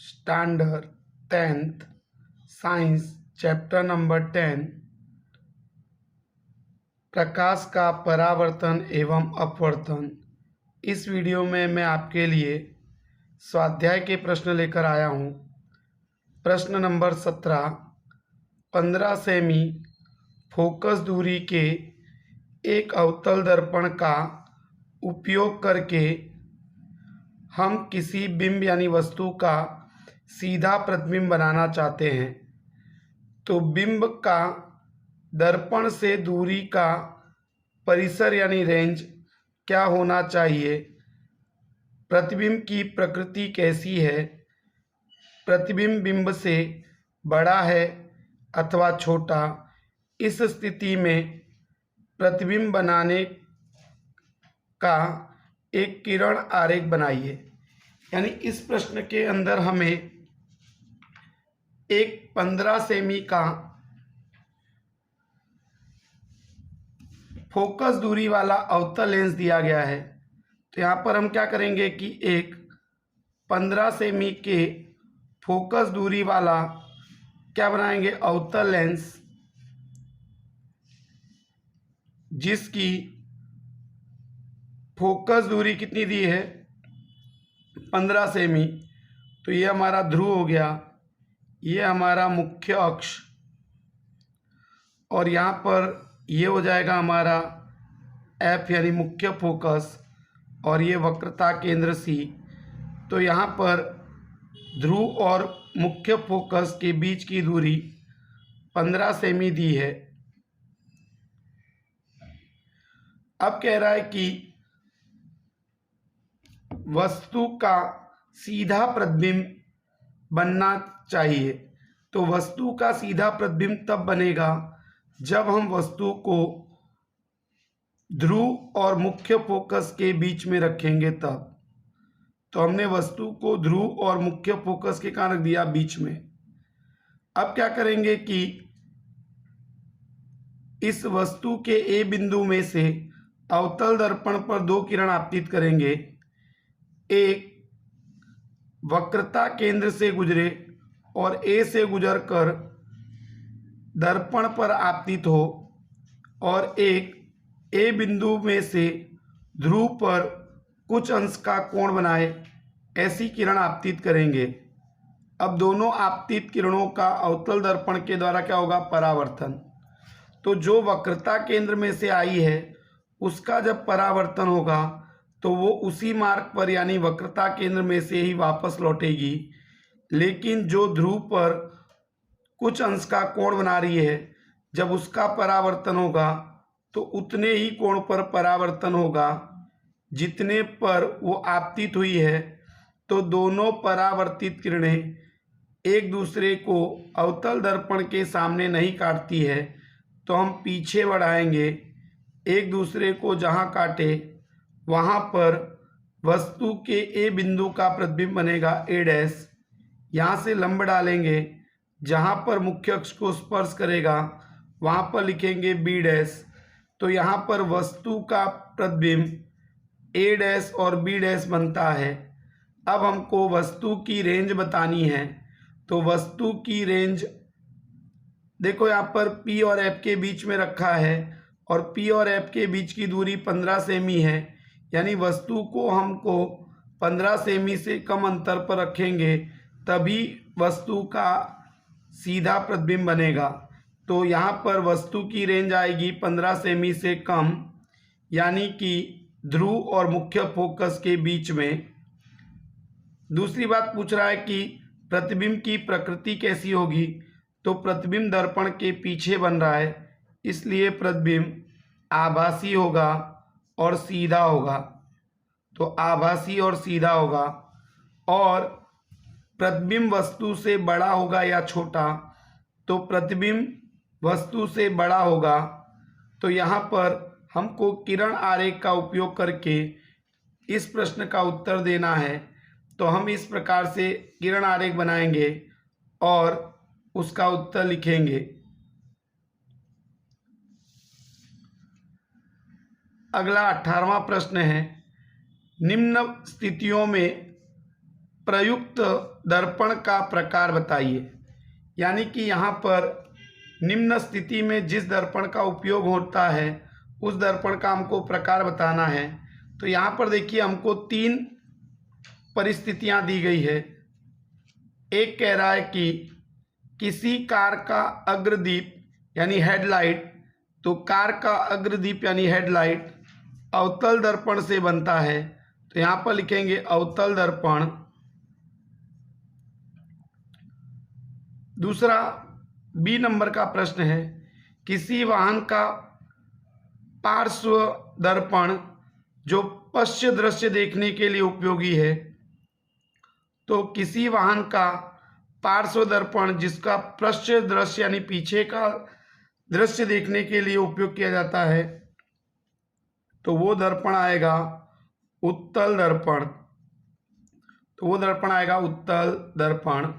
Standard 10th science chapter number 10 प्रकाश का परावर्तन एवं अपवर्तन। इस वीडियो में मैं आपके लिए स्वाध्याय के प्रश्न लेकर आया हूँ। प्रश्न नंबर 17, 15 सेमी फोकस दूरी के एक अवतल दर्पण का उपयोग करके हम किसी बिंब यानी वस्तु का सीधा प्रतिबिंब बनाना चाहते हैं, तो बिंब का दर्पण से दूरी का परिसर यानी रेंज क्या होना चाहिए, प्रतिबिंब की प्रकृति कैसी है, प्रतिबिंब बिंब से बड़ा है अथवा छोटा, इस स्थिति में प्रतिबिंब बनाने का एक किरण आरेख बनाइए। यानी इस प्रश्न के अंदर हमें एक 15 सेमी का फोकस दूरी वाला अवतल लेंस दिया गया है। तो यहाँ पर हम क्या करेंगे कि एक 15 सेमी के फोकस दूरी वाला क्या बनाएंगे, अवतल लेंस, जिसकी फोकस दूरी कितनी दी है, 15 सेमी। तो ये हमारा ध्रुव हो गया, ये हमारा मुख्य अक्ष, और यहाँ पर ये हो जाएगा हमारा एफ यानी मुख्य फोकस, और ये वक्रता केंद्र सी। तो यहाँ पर ध्रुव और मुख्य फोकस के बीच की दूरी 15 सेमी दी है। अब कह रहा है कि वस्तु का सीधा प्रतिबिंब बनना चाहिए। तो वस्तु का सीधा प्रतिबिंब तब बनेगा जब हम वस्तु को ध्रुव और मुख्य फोकस के बीच में रखेंगे तब। तो हमने वस्तु को ध्रुव और मुख्य फोकस के कहाँ रख दिया, बीच में। अब क्या करेंगे कि इस वस्तु के ए बिंदु में से अवतल दर्पण पर दो किरण आपतित करेंगे, एक वक्रता केंद्र से गुजरे और ए से गुजरकर दर्पण पर आपतित हो, और एक ए बिंदु में से ध्रुव पर कुछ अंश का कोण बनाए, ऐसी किरण आपतित करेंगे। अब दोनों आपतित किरणों का अवतल दर्पण के द्वारा क्या होगा, परावर्तन। तो जो वक्रता केंद्र में से आई है उसका जब परावर्तन होगा तो वो उसी मार्ग पर यानी वक्रता केंद्र में से ही वापस लौटेगी, लेकिन जो ध्रुव पर कुछ अंश का कोण बना रही है, जब उसका परावर्तन होगा तो उतने ही कोण पर परावर्तन होगा जितने पर वो आपतित हुई है। तो दोनों परावर्तित किरणें एक दूसरे को अवतल दर्पण के सामने नहीं काटती है, तो हम पीछे बढ़ाएंगे, एक दूसरे को जहाँ काटे वहाँ पर वस्तु के ए बिंदु का प्रतिबिंब बनेगा ए डैश। यहाँ से लंब डालेंगे, जहाँ पर मुख्य अक्ष को स्पर्श करेगा वहाँ पर लिखेंगे बी डैश। तो यहाँ पर वस्तु का प्रतिबिंब ए डैश और बी डैश बनता है। अब हमको वस्तु की रेंज बतानी है, तो वस्तु की रेंज देखो यहाँ पर P और F के बीच में रखा है, और P और F के बीच की दूरी 15 सेमी है। यानी वस्तु को हमको 15 सेमी से कम अंतर पर रखेंगे तभी वस्तु का सीधा प्रतिबिंब बनेगा। तो यहाँ पर वस्तु की रेंज आएगी 15 सेमी से कम, यानी कि ध्रुव और मुख्य फोकस के बीच में। दूसरी बात पूछ रहा है कि प्रतिबिंब की प्रकृति कैसी होगी, तो प्रतिबिंब दर्पण के पीछे बन रहा है, इसलिए प्रतिबिंब आभासी होगा और सीधा होगा। तो आभासी और सीधा होगा, और प्रतिबिंब वस्तु से बड़ा होगा या छोटा, तो प्रतिबिंब वस्तु से बड़ा होगा। तो यहाँ पर हमको किरण आरेख का उपयोग करके इस प्रश्न का उत्तर देना है। तो हम इस प्रकार से किरण आरेख बनाएंगे और उसका उत्तर लिखेंगे। अगला 18वां प्रश्न है, निम्न स्थितियों में प्रयुक्त दर्पण का प्रकार बताइए। यानी कि यहाँ पर निम्न स्थिति में जिस दर्पण का उपयोग होता है उस दर्पण का हमको प्रकार बताना है। तो यहाँ पर देखिए हमको 3 परिस्थितियाँ दी गई है। एक कह रहा है कि किसी कार का अग्रदीप यानी हेडलाइट, तो कार का अग्रदीप यानी हेडलाइट अवतल दर्पण से बनता है। तो यहाँ पर लिखेंगे अवतल दर्पण। दूसरा बी नंबर का प्रश्न है, किसी वाहन का पार्श्व दर्पण जो पश्च दृश्य देखने के लिए उपयोगी है। तो किसी वाहन का पार्श्व दर्पण जिसका पश्च दृश्य यानी पीछे का दृश्य देखने के लिए उपयोग किया जाता है, तो वो दर्पण आएगा उत्तल दर्पण। तो वो दर्पण आएगा उत्तल दर्पण।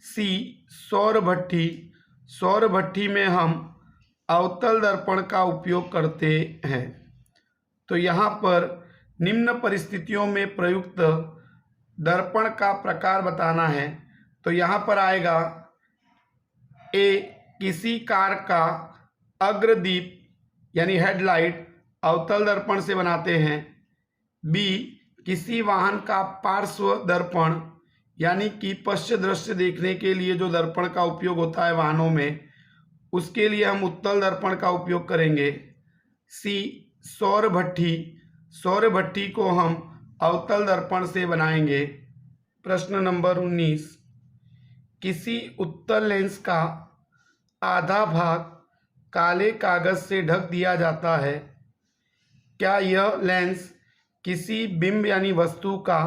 सी सौर भट्ठी, सौर भट्ठी में हम अवतल दर्पण का उपयोग करते हैं। तो यहाँ पर निम्न परिस्थितियों में प्रयुक्त दर्पण का प्रकार बताना है। तो यहाँ पर आएगा ए किसी कार का अग्रदीप यानी हेडलाइट अवतल दर्पण से बनाते हैं। बी किसी वाहन का पार्श्व दर्पण यानी कि पश्च दृश्य देखने के लिए जो दर्पण का उपयोग होता है वाहनों में, उसके लिए हम उत्तल दर्पण का उपयोग करेंगे। सी सौर भट्ठी, सौर भट्ठी को हम अवतल दर्पण से बनाएंगे। प्रश्न नंबर 19, किसी उत्तल लेंस का आधा भाग काले कागज से ढक दिया जाता है। क्या यह लेंस किसी बिंब यानी वस्तु का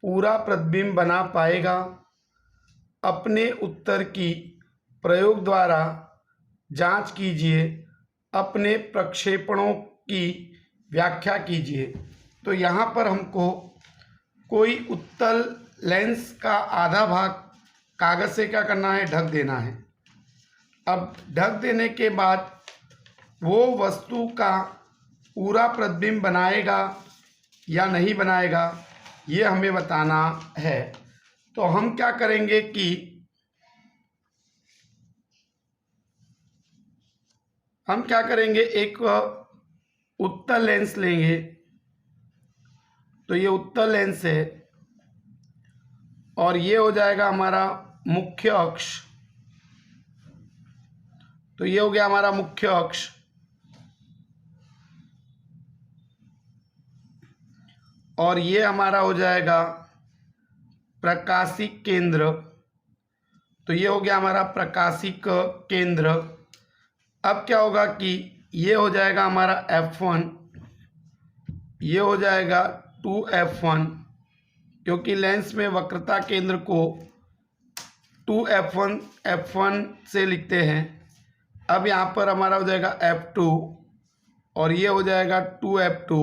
पूरा प्रतिबिंब बना पाएगा? अपने उत्तर की प्रयोग द्वारा जांच कीजिए, अपने प्रक्षेपणों की व्याख्या कीजिए। तो यहाँ पर हमको कोई उत्तल लेंस का आधा भाग कागज से क्या करना है, ढक देना है। अब ढक देने के बाद वो वस्तु का पूरा प्रतिबिंब बनाएगा या नहीं बनाएगा, ये हमें बताना है। तो हम क्या करेंगे कि एक उत्तल लेंस लेंगे। तो ये उत्तल लेंस है और ये हो जाएगा हमारा मुख्य अक्ष। तो ये हो गया हमारा मुख्य अक्ष। और ये हमारा हो जाएगा प्रकाशिक केंद्र। तो ये हो गया हमारा प्रकाशिक केंद्र। अब क्या होगा कि ये हो जाएगा हमारा F1, ये हो जाएगा 2F1, क्योंकि लेंस में वक्रता केंद्र को 2F1 से लिखते हैं। अब यहाँ पर हमारा हो जाएगा F2 और ये हो जाएगा 2F2।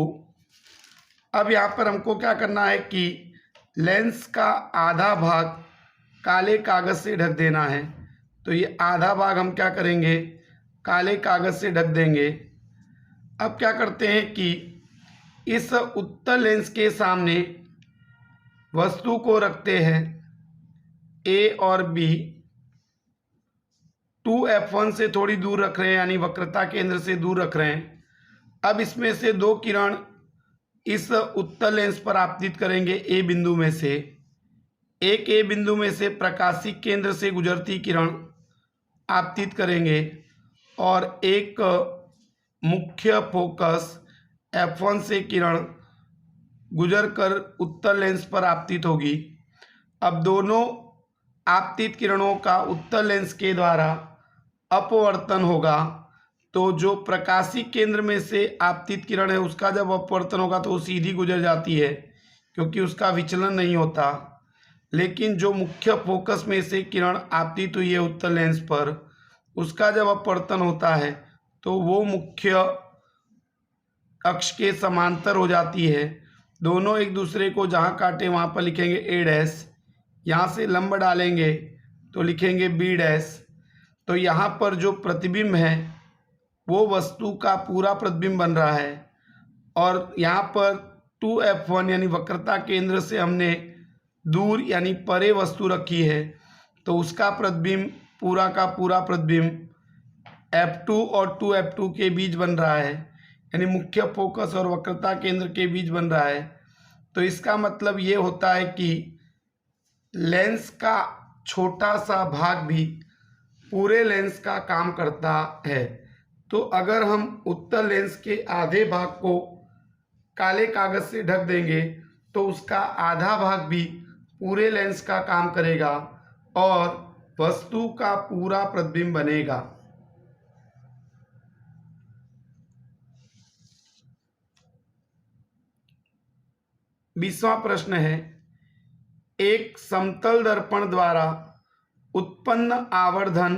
अब यहाँ पर हमको क्या करना है कि लेंस का आधा भाग काले कागज से ढक देना है। तो ये आधा भाग हम क्या करेंगे, काले कागज से ढक देंगे। अब क्या करते हैं कि इस उत्तल लेंस के सामने वस्तु को रखते हैं। ए और बी 2F1 से थोड़ी दूर रख रहे हैं, यानी वक्रता केंद्र से दूर रख रहे हैं। अब इसमें से 2 किरण इस उत्तल लेंस पर आपतित करेंगे ए बिंदु में से। एक ए बिंदु में से प्रकाशिक केंद्र से गुजरती किरण आपतित करेंगे और एक मुख्य फोकस F1 से किरण गुजरकर उत्तल लेंस पर आपतित होगी। अब दोनों आपतित किरणों का उत्तल लेंस के द्वारा अपवर्तन होगा। तो जो प्रकाशिक केंद्र में से आपतित किरण है उसका जब अपवर्तन होगा तो वो सीधी गुजर जाती है, क्योंकि उसका विचलन नहीं होता। लेकिन जो मुख्य फोकस में से किरण आपतित हुई है उत्तल लेंस पर, उसका जब अपवर्तन होता है तो वो मुख्य अक्ष के समांतर हो जाती है। दोनों एक दूसरे को जहाँ काटे वहाँ पर लिखेंगे A', यहाँ से लंब डालेंगे तो लिखेंगे B'। तो यहाँ पर जो प्रतिबिंब है वो वस्तु का पूरा प्रतिबिंब बन रहा है और यहाँ पर 2F1 यानी वक्रता केंद्र से हमने दूर यानी परे वस्तु रखी है तो उसका प्रतिबिंब पूरा का पूरा प्रतिबिंब F2 और 2F2 के बीच बन रहा है, यानी मुख्य फोकस और वक्रता केंद्र के बीच बन रहा है। तो इसका मतलब ये होता है कि लेंस का छोटा सा भाग भी पूरे लेंस का काम करता है। तो अगर हम उत्तल लेंस के आधे भाग को काले कागज से ढक देंगे तो उसका आधा भाग भी पूरे लेंस का काम करेगा और वस्तु का पूरा प्रतिबिंब बनेगा। बीसवां प्रश्न है, एक समतल दर्पण द्वारा उत्पन्न आवर्धन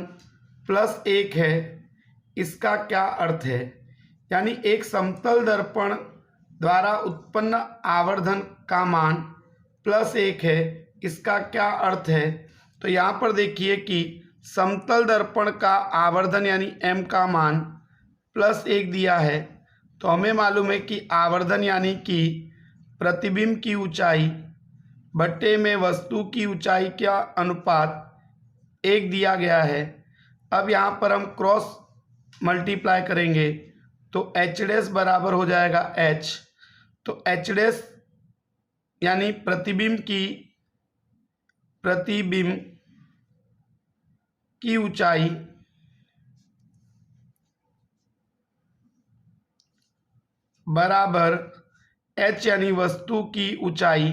+1 है, इसका क्या अर्थ है? यानी एक समतल दर्पण द्वारा उत्पन्न आवर्धन का मान +1 है, इसका क्या अर्थ है? तो यहाँ पर देखिए कि समतल दर्पण का आवर्धन यानी m का मान +1 दिया है। तो हमें मालूम है कि आवर्धन यानी कि प्रतिबिंब की ऊंचाई बट्टे में वस्तु की ऊंचाई का अनुपात 1 दिया गया है। अब यहाँ पर हम क्रॉस मल्टीप्लाई करेंगे तो h डैश बराबर हो जाएगा h। तो h डैश यानी प्रतिबिंब की ऊंचाई बराबर h यानी वस्तु की ऊंचाई,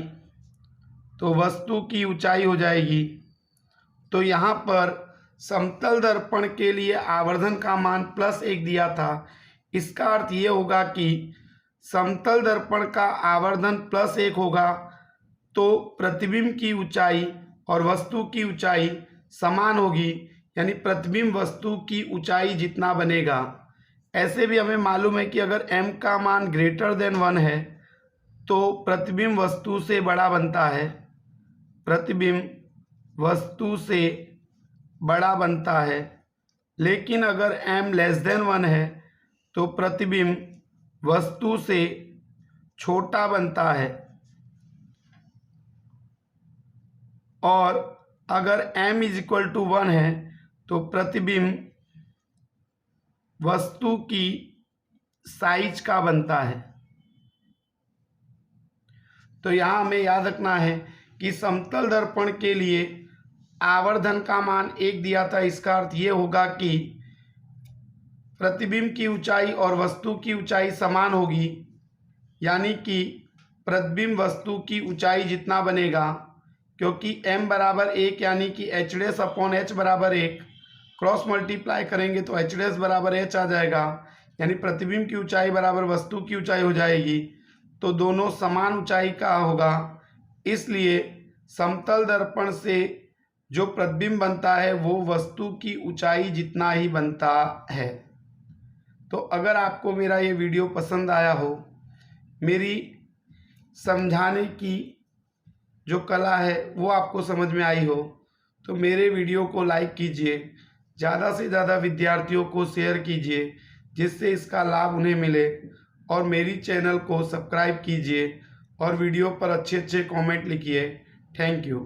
तो वस्तु की ऊंचाई हो जाएगी। तो यहाँ पर समतल दर्पण के लिए आवर्धन का मान +1 दिया था, इसका अर्थ ये होगा कि समतल दर्पण का आवर्धन +1 होगा तो प्रतिबिंब की ऊंचाई और वस्तु की ऊंचाई समान होगी, यानी प्रतिबिंब वस्तु की ऊंचाई जितना बनेगा। ऐसे भी हमें मालूम है कि अगर m का मान >1 है तो प्रतिबिंब वस्तु से बड़ा बनता है, प्रतिबिंब वस्तु से बड़ा बनता है। लेकिन अगर m < 1 है तो प्रतिबिंब वस्तु से छोटा बनता है, और अगर m = 1 है तो प्रतिबिंब वस्तु की साइज का बनता है। तो यहाँ हमें याद रखना है कि समतल दर्पण के लिए आवर्धन का मान 1 दिया था, इसका अर्थ ये होगा कि प्रतिबिंब की ऊंचाई और वस्तु की ऊंचाई समान होगी, यानी कि प्रतिबिंब वस्तु की ऊंचाई जितना बनेगा, क्योंकि m बराबर 1 यानी कि h डैश अपॉन h बराबर 1, क्रॉस मल्टीप्लाई करेंगे तो h डैश बराबर h आ जाएगा, यानी प्रतिबिंब की ऊंचाई बराबर वस्तु की ऊंचाई हो जाएगी। तो दोनों समान ऊंचाई का होगा, इसलिए समतल दर्पण से जो प्रतिबिंब बनता है वो वस्तु की ऊंचाई जितना ही बनता है। तो अगर आपको मेरा ये वीडियो पसंद आया हो, मेरी समझाने की जो कला है वो आपको समझ में आई हो, तो मेरे वीडियो को लाइक कीजिए, ज़्यादा से ज़्यादा विद्यार्थियों को शेयर कीजिए जिससे इसका लाभ उन्हें मिले, और मेरी चैनल को सब्सक्राइब कीजिए और वीडियो पर अच्छे अच्छे कमेंट लिखिए। Thank you.